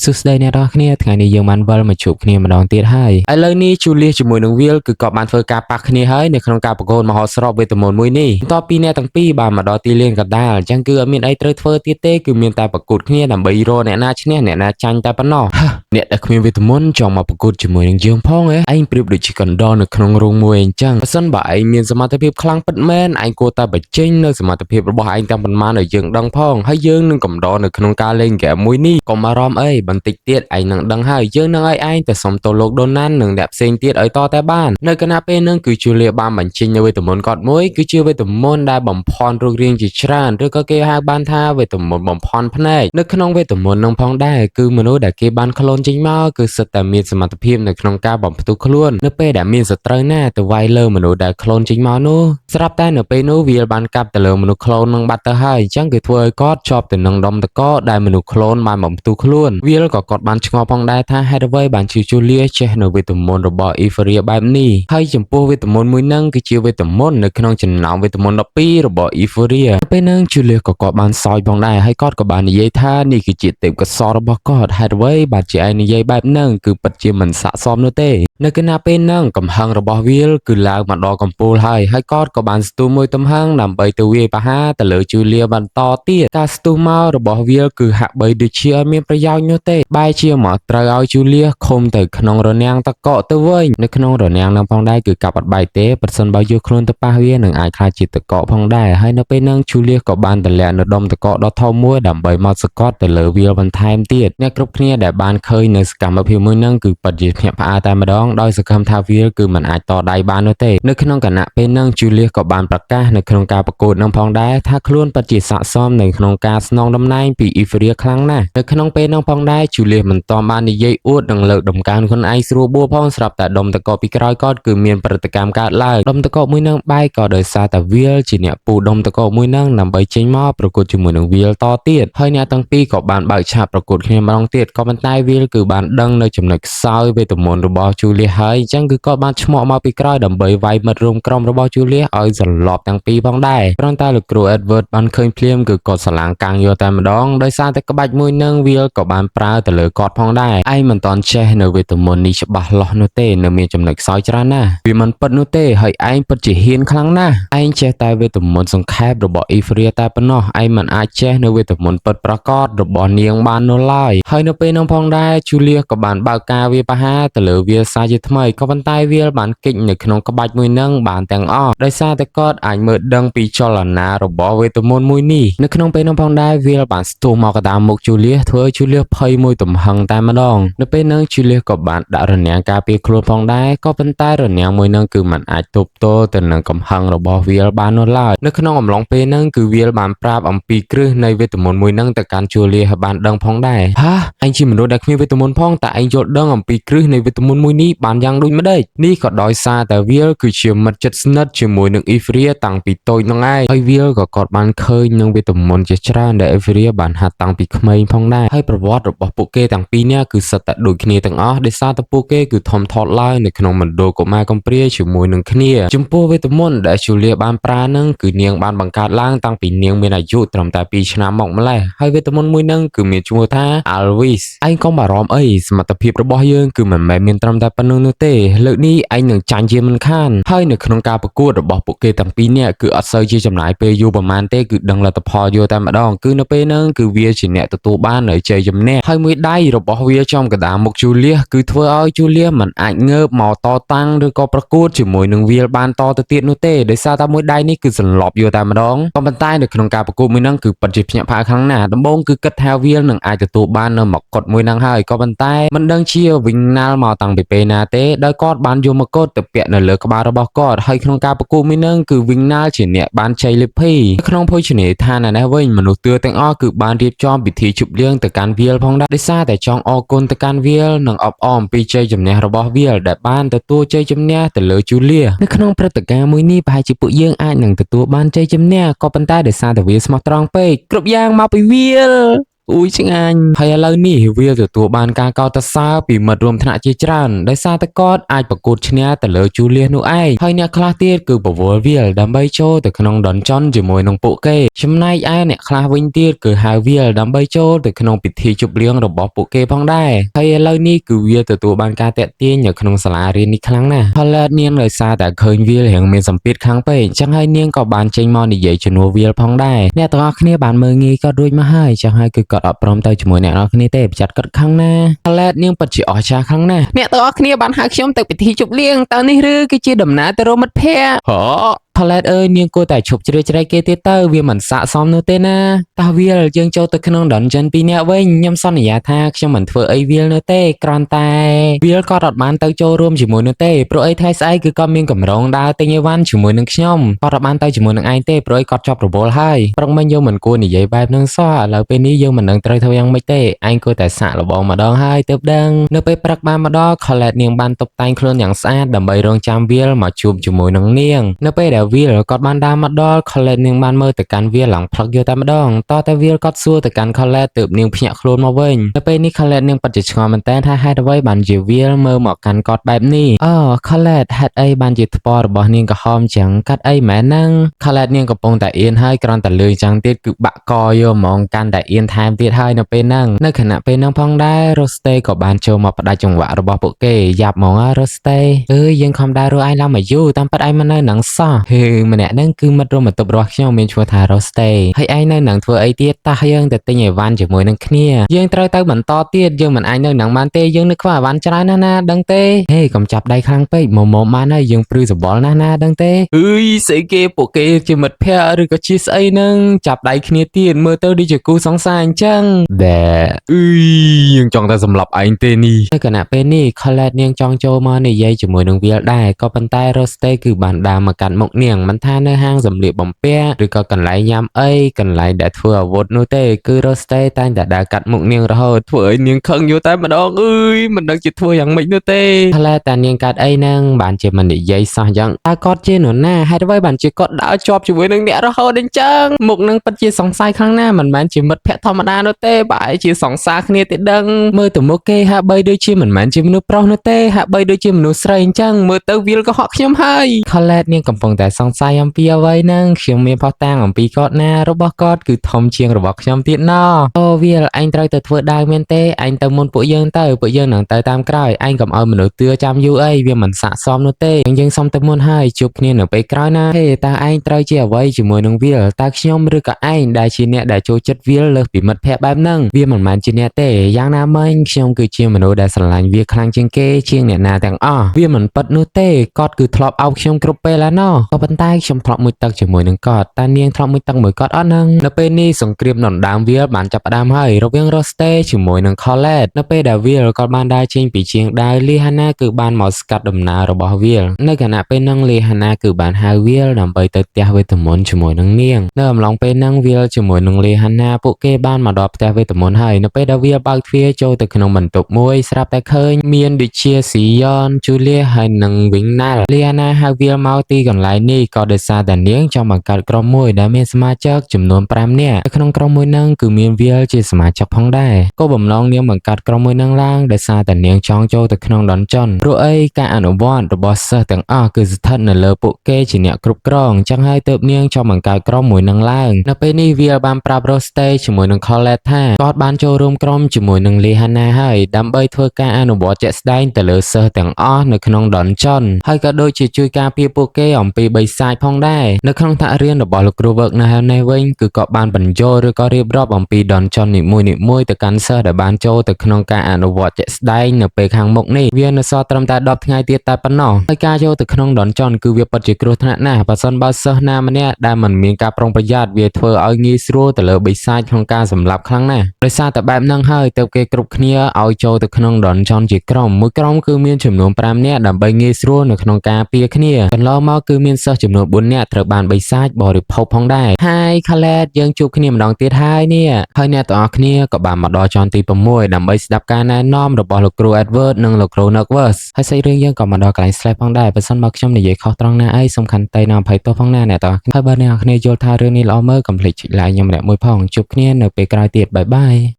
សួស្តីអ្នកនរគ្នាថ្ងៃនេះយើងបានវិលមកជួបគ្នាម្ដងទៀតហើយឥឡូវនេះជូលៀសជាមួយនឹងវាលគឺក៏បានធ្វើការប៉ះគ្នាហើយនៅក្នុងការប្រកួតមហោស្រពវេទមន្តមួយនេះបន្ទាប់ពីអ្នកទាំងពីរបានមកដល់ទីលានកណ្ដាលអញ្ចឹងគឺអត់មានអីត្រូវធ្វើទៀតទេគឺមានតែប្រកួតគ្នាដើម្បីរកអ្នកណាឈ្នះអ្នកណាចាញ់តែប៉ុណ្ណោះអ្នកដែលគ្មានវេទមន្តចង់មកប្រកួតជាមួយនឹងយើងផងឯងប្រៀបដូចជាកណ្ដុរនៅក្នុងរោងមួយអញ្ចឹងបើសិនបើឯងមានសមត្ថភាពខ្លាំងពិតមែនឯងគួរតែបញ្ចេញនៅសមត្ថភាពរបស់ឯងទាំងប៉ុន្មានឲ្យយើងដឹងផងហើយយើងនឹងកំដរនៅក្នុងការលេងហ្គេមមួយនេះកុំអារម្មណ៍អីបន្តិចទៀតឯងនឹងដឹងហើយយើងនឹងឲ្យឯងទៅសុំទោសលោកដូណាល់និងអ្នកផ្សេងទៀតឲ្យតតែបាននៅគណៈពេលនឹងគឺជូលៀបានបញ្ចេញនៅវេទមន្តគាត់មួយគឺជាវេទមន្តដែលបំផន់រូបរាងជាច្រើនឬក៏គេហៅបានថាវេទមន្តបំផន់ភ្នែកនៅក្នុងវេទមន្តនឹងផងដែរគឺមនុស្សដែលគេបានក្លូនចេញមកគឺសិតតែមានសមត្ថភាពនៅក្នុងការបំផ្ទុះខ្លួននៅពេលដែលមានសត្រូវណាទៅវាយលើមនុស្សដែលក្លូនចេញមកនោះស្រាប់តែនៅពេលនោះវាបានកាប់ទៅលើមនុស្សក្លូននឹងបាត់ទៅហើយអញ្ចឹងគឺធ្វើឲ្យគាត់ជាប់ទៅនឹងដុំតកដែលមនុស្សក្លូនបានបំផ្ទុះខ្លួនវាក៏គាត់បានឆ្ងល់ផងដែរថាហេតុអ្វីបានជាជូលៀចេះនៅវេទមន្តរបស់អ៊ីហ្វារីបែបនេះហើយចំពោះវេទមន្តមួយនឹងគឺជាវេទមន្តនៅក្នុងចំណោមវេទមន្ត12របស់អ៊ីហ្វារីពេលហ្នឹងជូលៀក៏គាត់បានសោយផងដែរហើយគាត់ក៏បាននិយាយថានេះគឺជាទេពកោសល្យរបស់គាត់ហេតុអ្វីបានជាឯងនិយាយបែបហ្នឹងគឺពិតជាមិនស័ក្តិសមនោះទេនៅគណៈពេលហ្នឹងកំហឹងរបស់វាលគឺឡើងមកដល់កំពូលហើយគាត់ក៏បានស្ទុះមួយទំហឹងដើម្បីទៅវាយប្រហារទៅលើជូលៀបន្តទៀតការស្ទុះមករបស់វាលគឺហាក់បីដូចជាអត់មានប្រយោជន៍នោះទេបែរជាមកត្រូវឲ្យជូលៀឃុំទៅក្នុងរនាំងតកទៅវិញនៅក្នុងរនាំងនឹងផងដែរគឺកាប់អត់បែកទេប្រសិនបើយកខ្លួនទៅប៉ះវានឹងអាចខ្លាចជាតកផងដែរហើយនៅពេលហ្នឹងជូលៀក៏បានទម្លាក់នៅដុំតកដ៏ធំមួយដើម្បីមកសកត់ទៅលើវាលបន្ថែមទៀតអ្នកគ្រប់គ្នាដែលបានឃើញនៅសកម្មភាពមួយហ្នឹងគឺពិតជាភ្ញាក់ផ្អើលតែម្ដងដោយសង្ឃឹមថាវាលគឺមិនអាចតដៃបាននោះទេនៅក្នុងគណៈពេលហ្នឹងជូលៀក៏បានប្រកាសនៅក្នុងការប្រកួតនឹងផងដែរថាខ្លួនពិតជាស័ក្តិសមនៅក្នុងការស្នងតំណែងពីអ៊ីហ្វារីខ្លាំងណាស់នៅក្នុងពេលហ្នឹងផងដែរជូលៀមិនទាន់បាននិយាយអួតនិងលើកដំកើងខ្លួនឯងស្រួលបួលផងស្រាប់តែដុំតកពីក្រោយគាត់គឺមានប្រតិកម្មកើតឡើងដុំតកមួយហ្នឹងបែកក៏ដោយសារតែវាលជាអ្នកពូដុំតកមួយហ្នឹងដើម្បីចេញមកប្រកួតជាមួយនឹងវាលតទៀតហើយអ្នកទាំងពីរក៏បានបើកឆាកប្រកួតគ្នាម្ដងទៀតក៏ប៉ុន្តែវាលគឺបានដឹងនៅចំណុចខ្សោយវេទមន្តរបស់ជូលៀហើយអញ្ចឹងគឺគាត់បានឈ្មោះមកពីក្រោយដើម្បីវាយមិត្តរួមក្រុមរបស់ជូលៀឲ្យសន្លប់ទាំងពីរផងដែរព្រោះតែលោកគ្រូអេដវើតបានឃើញភ្លាមគឺគាត់ស្រឡាំងកាំងយកតែម្ដងដោយសារតែក្បាច់មួយនឹងវាលក៏បានប្រើទៅលើគាត់ផងដែរឯងមិនតន់ចេះនៅវេទមន្តនេះច្បាស់លាស់នោះទេនៅមានចំណុចខ្សោយច្រើនណាស់វាមិនពិតនោះទេហើយឯងពិតជាហ៊ានខ្លាំងណាស់ឯងចេះតែវេទមន្តសង្ខេបរបស់អ៊ីហ្វ្រាតែប៉ុណ្ណោះឯងមិនអាចចេះនៅវេទមន្តពិតប្រាកដរបស់នាងបាននោះឡើយហើយនៅពេលនោះផងដែរជូលៀក៏បានបើកការវាប្រហារទៅលើវាលសាជាថ្មីក៏ប៉ុន្តែវាលបានគេចនៅក្នុងក្បាច់មួយនឹងបានទាំងអស់ដោយសារតែគាត់អាចមើលដឹងពីចលនារបស់វេទមន្តមួយនេះនៅក្នុងពេលនោះផងដែរវាលបានស្ទុះមកកណ្ដាលមុខជូលៀធ្វើឲ្យជូលៀភ័យមួយទំហឹងតែម្ដងនៅពេលនោះជូលៀក៏បានដាក់រនាំងការពារខ្លួនផងដែរក៏ប៉ុន្តែរនាំងមួយនឹងគឺមិនអាចទប់ទល់ទៅនឹងកំហឹងរបស់វាលបាននោះឡើយនៅក្នុងអំឡុងពេលហ្នឹងគឺវាលបានប្រាប់អំពីគ្រឹះនៃវេទមន្តមួយហ្នឹងទៅកាន់ជូលៀឲ្យបានដឹងផងដែរហាអញជាមនុស្សដែលគ្មានវេទមន្តផងតែឯងយល់ដឹងអំពីគ្រឹះនៃវេទមន្តមួយនេះបានយ៉ាងដូចម្ដេចនេះក៏ដោយសារតែវាលគឺជាមិត្តជិតស្និទ្ធជាមួយនឹងអ៊ីហ្វ្រាតាំងពីតូចហ្នឹងឯងហើយវាលក៏គាត់បានឃើញនឹងវេទមន្តជាច្រើនដែលអ៊ីហ្វ្រាបានហាត់តាំងពីក្មេងផងដែរហើយប្រវត្តិរបស់ពួកគេទាំងពីរនេះគឺសិតតែដូចគ្នាទាំងអស់ដោយសារតែពួកគេគឺធំធាត់ឡើងនៅក្នុងមណ្ឌលកុមារកំព្រាជាមួយនឹងគ្នាចំពោះវេទមន្តដែលជូលៀបានប្រើហ្នឹងគឺនាងបានបង្កើតឡើងតាំងពីនាងមានអាយុត្រឹមតែ2ឆ្នាំមកម្លេះហើយវេទមន្តមួយហ្នឹងគឺមានឈ្មោះថា Alvis ឯងកុំបារម្ភអីសមត្ថភាពរបស់យើងគឺមិនមែនមានត្រឹមតែប៉ុណ្្នឹងនោះទេលើកនេះឯងនឹងចាញ់ជាមិនខានហើយនៅក្នុងការប្រកួតរបស់ពួកគេទាំងពីរនាក់គឺអត់សូវជាចំណាយពេលយូរប្រហែលទេគឺដឹងលទ្ធផលយកតែម្ដងគឺនៅពេលហ្នឹងគឺវាជាអ្នកទទួលបាននៅជ័យជំនះហើយមួយដៃរបស់វាចំកណ្ដាលមុខជូលៀគឺធ្វើឲ្យជូលៀមិនអាចងើបមកតតាំងឬក៏ប្រកួតជាមួយនឹងវាលបានតទៅទៀតនោះទេដោយសារតែមួយដៃនេះគឺសន្លប់យកតែម្ដងក៏ប៉ុន្តែនៅក្នុងការប្រកួតមួយហ្នឹងគឺពិតជាភ្ញាក់ផ្អើលខ្លាំងណាស់ដំបូងគឺគិតថាវាលនឹងអាចទទួលបាននៅមកុដមួយហ្នឹងហើយក៏ប៉ុន្តែមិនដឹងជាវិញណាល់មកតាំងពីពេលណាទេដោយគាត់បានយកមកុដទៅពាក់នៅលើក្បាលរបស់គាត់ហើយក្នុងការប្រកួតមួយហ្នឹងគឺវិញណាល់ជាអ្នកបានជ័យលាភីក្នុងភោជនីយដ្ឋាននេះវិញមនុស្សទឿទាំងអស់គឺបានរៀបចំពិធីជប់លៀងទៅកាន់វាលផងដែរដោយសារតែចង់អរគុណទៅកាន់វាលនិងអបអរអំពីជ័យជំនះរបស់វាលដែលបានទទួលជ័យជំនះទៅលើជូលៀនៅក្នុងព្រឹត្តិការណ៍មួយនេះប្រហែលជាពួកយើងអាចនឹងទទួលបានជ័យជំនះក៏ប៉ុន្តែដោយសារតែវាស្មោះត្រង់ពេកគ្រប់យ៉ាងមកពីវាល อุ้ยช่างอันហើយឥឡូវនេះវាទទួលបានការកោតសរសើរពីមិត្តរួមថ្នាក់ជាច្រើនដោយសារតែគាត់អាចប្រកួតឈ្នះទៅលើជូលៀសនោះឯងហើយអ្នកខ្លះទៀតគឺប្រវល់វាលដើម្បីចូលទៅក្នុងដនចន់ជាមួយនឹងពួកគេចំណែកឯអ្នកខ្លះវិញទៀតគឺហៅវាលដើម្បីចូលទៅក្នុងពិធីជប់លៀងរបស់ពួកគេផងដែរហើយឥឡូវនេះគឺវាទទួលបានការតាក់ទាញនៅក្នុងសាលារៀននេះខ្លាំងណាស់ផលិតនាងដោយសារតែឃើញវាលរៀងមានសម្ពាធខ្លាំងពេកចឹងហើយនាងក៏បានចេញមកនិយាយជំនួសវាលផងដែរអ្នកទាំងអស់គ្នាបានមើលងាយគាត់រួចមកហើយចឹងហើយគឺគាត់អត់ព្រមទៅជាមួយអ្នកនរគ្នាទេប្រយ័ត្នគាត់ខឹងណាផលិតនាងពិតជាអស្ចារ្យខ្លាំងណាស់អ្នកទាំងអស់គ្នាបានហៅខ្ញុំទៅពិធីជប់លៀងតើនេះឬគឺជាដំណើរទៅរកមិត្តភក្តិហ៎ផលិតអើយនាងគួរតែឈប់ជ្រៀតជ្រែកគេទៀតទៅវាមិនស័ក្តិសមនោះទេណាតើវាលយើងចូលទៅក្នុង Dungeon 2នាក់វិញខ្ញុំសន្យាថាខ្ញុំមិនធ្វើអីវាលនោះទេគ្រាន់តែវាលក៏អត់បានទៅចូលរួមជាមួយនោះទេព្រោះអីថ្ងៃស្អែកគឺគាត់មានកម្រងដើរទិញអីវ៉ាន់ជាមួយនឹងខ្ញុំគាត់អត់បានទៅជាមួយនឹងឯងទេព្រោះអីគាត់ជាប់រវល់ហើយព្រឹកមិញយើងមិនគួរនិយាយបែបហ្នឹងសោះឥឡូវពេលនេះយើងមិនដឹងត្រូវធ្វើយ៉ាងម៉េចទេឯងគួរតែសាកល្បងម្ដងហើយទើបដឹងនៅពេលព្រឹកបានម្ដង Colette នាងបានតុបតែងខ្លួនយ៉ាងស្អាតដើម្បីរងចាំវាលមកជួបជាមួយនឹងនាងនៅពេលដែលវាលគាត់បានដើរមកដល់ Colette នាងបានមើលទៅកាន់វាលឡើងផ្លឹកយកតែម្ដងតតែវាលគាត់សួរទៅកាន់ Colette ទើបនាងភ្ញាក់ខ្លួនមកវិញនៅពេលនេះ Colette នាងពិតជាឆ្ងល់មែនតើថាហេតុអ្វីបានជាវាលមើលមកកាន់គាត់បែបនេះអូ Colette ហេតុអីបានជាថ្ពណ៌របស់នាងក្រហមចឹងកាត់អីមែនហ្នឹង Colette នាងកំពុងតែអៀនហើយគ្រាន់តែលឺចឹងទៀតគឺបាក់កយកហ្មងកាន់តែអៀនថែមទៀតហើយនៅពេលហ្នឹងនៅខណៈពេលហ្នឹងផងដែរ Roste ក៏បានចូលមកផ្ដាច់ចង្វាក់របស់ពួកគេយ៉ាប់ហ្មង Roste អើយយើងខំដែររកឯងឡើងមកយូរតាមពិតឯងមិននៅនឹងសោះហឺម្នាក់ហ្នឹងគឺមិត្តរួមបន្ទប់របស់ខ្ញុំមានឈ្មោះថា Roste ហើយឯងនៅនឹងធ្វើអីទៀតតោះយើងទៅទិញអីវ៉ាន់ជាមួយនឹងគ្នាយើងត្រូវទៅបន្តទៀតយើងមិនអាចនៅនឹងបានទេយើងនៅខ្វះអីវ៉ាន់ច្រើនណាស់ណាដឹងទេហេកុំចាប់ដៃខ្លាំងពេកមកបានហើយយើងព្រឺសបល់ណាស់ណាដឹងទេអើយស្អីគេពួកគេជាមិត្តភក្តិឬក៏ជាស្អីហ្នឹងចាប់ដៃគ្នាទៀតមើលទៅដូចជាគូសង្សារអញ្ចឹងដែរអើយយើងចង់តែសម្លាប់ឯងទេនេះនៅគណៈពេលនេះ Colette នាងចង់ចូលមកនិយាយជាមួយនឹងវាលដែរក៏ប៉ុន្តែ Roste គឺបានដើរមកកាត់មុខនាងមិនថានៅហាងសម្លៀកបំពាក់ឬក៏កន្លែងញ៉ាំអីកន្លែងដែលធ្វើអាវុធនោះទេគឺ Roste តែងតែដើរកាត់មុខនាងរហូតធ្វើឲ្យនាងខឹងយូរតែម្ដងអើយមិនដឹងជាធ្វើយ៉ាងម៉េចនោះទេផ្លែតានាងកាត់អីហ្នឹងបានជាមិននិយាយសោះយ៉ាងតើគាត់ជានរណាហេតុអ្វីបានជាគាត់ដើរជាប់ជាមួយនឹងអ្នករហូតអញ្ចឹងមុខនឹងពិតជាសង្ស័យខ្លាំងណាស់មិនមែនជាមិត្តភក្តិធម្មតានោះទេបែរជាសង្សារគ្នាទេដឹងមើលទៅមុខគេហាក់បីដូចជាមិនមែនជាមនុស្សប្រុសនោះទេហាក់បីដូចជាមនុស្សស្រីអញ្ចឹងមើលទៅវាលក៏ហក់ខ្ញុំហើយ Colette នាងកំពុងតែសង្ស័យអំពីអ្វីហ្នឹងខ្ញុំមានផុសតាងអំពីគាត់ណារបស់គាត់គឺធំជាងរបស់ខ្ញុំទៀតណោះអូវាលឯងត្រូវទៅធ្វើដាវមែនទេឯងទៅមុនពួកយើងនឹងទៅតាមក្រោយឯងកុំឲ្យមនុស្សទឿចាំយូរអីវាមិនស័ក្តិសមនោះទេយើងសុំទៅមុនហើយជួបគ្នានៅពេលក្រោយណាហេតើឯងត្រូវជាអ្វីជាមួយនឹងវាលតើខ្ញុំឬក៏ឯងដែលជាអ្នកដែលចូលចិត្តវាលលើសពីមិត្តភក្តិបែបហ្នឹងវាមិនមែនជាអ្នកទេយ៉ាងណាមិញខ្ញុំគឺជាមនុស្សដែលស្រឡាញ់វាខ្លាំងជាងគេជាងអ្នកណាទាំងអស់វាមិនពិតនោះទេគាត់គឺធ្លាប់អោបខ្ញុំគ្រប់ពេលហើយណោះក៏ប៉ុន្តែខ្ញុំធ្លាប់មុជទឹកជាមួយនឹងគាត់តែនាងធ្លាប់មុជទឹកមួយគាត់អត់ហ្នឹងនៅពេលនេះសង្គ្រាមដណ្ដើមវាលបានចាប់ផ្ដើមហើយរវាង Roste ជាមួយនឹង Colette នៅពេលដែលវាលគាត់បានដើរចេញពីជាងដាវលីហាណាគឺបានមកស្កាត់ដំណើររបស់វាលនៅខណៈពេលហ្នឹងលីហាណាគឺបានហៅវាលដើម្បីទៅផ្ទះវេទមន្តជាមួយនឹងនាងនៅអំឡុងពេលហ្នឹងវាលជាមួយនឹងលីហាណាពួកគេបានមកដល់ផ្ទះវេទមន្តហើយនៅពេលដែលវាលបើកទ្វារចូលទៅក្នុងបន្ទប់មួយស្រាប់តែឃើញមានដូចជាស៊ីយ៉នជូលៀហើយនិងវីងណាល់លីហាណាហៅវាលមកទីកន្លែងនេះក៏ដោយសារតែនាងចង់បង្កើតក្រុមមួយដែលមានសមាជិកចំនួន5នាក់នៅក្នុងក្រុមមួយហ្នឹងគឺមានវាលជាសមាជិកផងដែរគោលបំណងនាងបង្កើតក្រុមមួយហ្នឹងឡើងដោយសារតែនាងចង់ចូលទៅក្នុងដនចន់ព្រោះអីការអនុវត្តរបស់សិស្សទាំងអស់គឺស្ថិតនៅលើពួកគេជាអ្នកគ្រប់គ្រងចឹងហើយទើបនាងចង់បង្កើតក្រុមមួយហ្នឹងឡើងនៅពេលនេះវាបានប្រាប់ Roste ជាមួយនឹង Colette ថាគាត់បានចូលរួមក្រុមជាមួយនឹង Lihana ហើយដើម្បីធ្វើការអនុវត្តជាក់ស្ដែងទៅលើសិស្សទាំងអស់នៅក្នុងដនចន់ហើយក៏ដូចជាជួយការពារពួកគេអំពីបិសាចផងដែរនៅក្នុងថ្នាក់រៀនរបស់លោកគ្រូ Work នៅហើយនេះវិញគឺក៏បានបញ្ចូលឬក៏រៀបរាប់អំពីដនចន់នីមួយៗទៅកាន់សិស្សដែលបានចូលទៅក្នុងការអនុវត្តជាក់ស្ដែងនៅពេលខាងមុខនេះវានៅសល់ត្រឹមតែ10ថ្ងៃទៀតតែប៉ុណ្ណោះហើយការចូលទៅក្នុងដនចន់គឺវាពិតជាគ្រោះថ្នាក់ណាស់បើសិនបើសិស្សណាម្នាក់ដែលមិនមានការប្រុងប្រយ័ត្នវាធ្វើឲ្យងាយស្រួលទៅលើបិសាចក្នុងការសម្លាប់ខ្លាំងណាស់ដោយសារតែបែបហ្នឹងហើយទើបគេគ្រប់គ្នាឲ្យចូលទៅក្នុងដនចន់ជាក្រុមមួយក្រុមគឺមានចំនួន5នាក់ដើម្បីងាយស្រួលនៅក្នុងការពារគ្នាកន្លងមកគឺមានសិស្សចំនួន4នាក់ត្រូវបានបិសាចបរិភោគផងដែរហើយ Colette យើងជួបគ្នាម្ដងទៀតហើយនេះហើយអ្នកទាំងអស់គ្នាក៏បានមកដល់ចន់ទី6ដើម្បីស្ដាប់ការណែនាំរបស់លោកគ្រូ Edward និងលោកគ្រូ Nervous ហើយសាច់រឿងយើងក៏មកដល់កន្លែង slash ផងដែរបើសិនបើខ្ញុំនិយាយខុសត្រង់ណាអីសំខាន់តែនឹងអភ័យទោសផងណាអ្នកទាំងអស់គ្នាហើយបើអ្នកទាំងអស់គ្នាយល់ថារឿងនេះល្អមើលកុំភ្លេចចុច like ខ្ញុំម្នាក់មួយផងជួបគ្នានៅពេលក្រោយទៀតបាយបាយ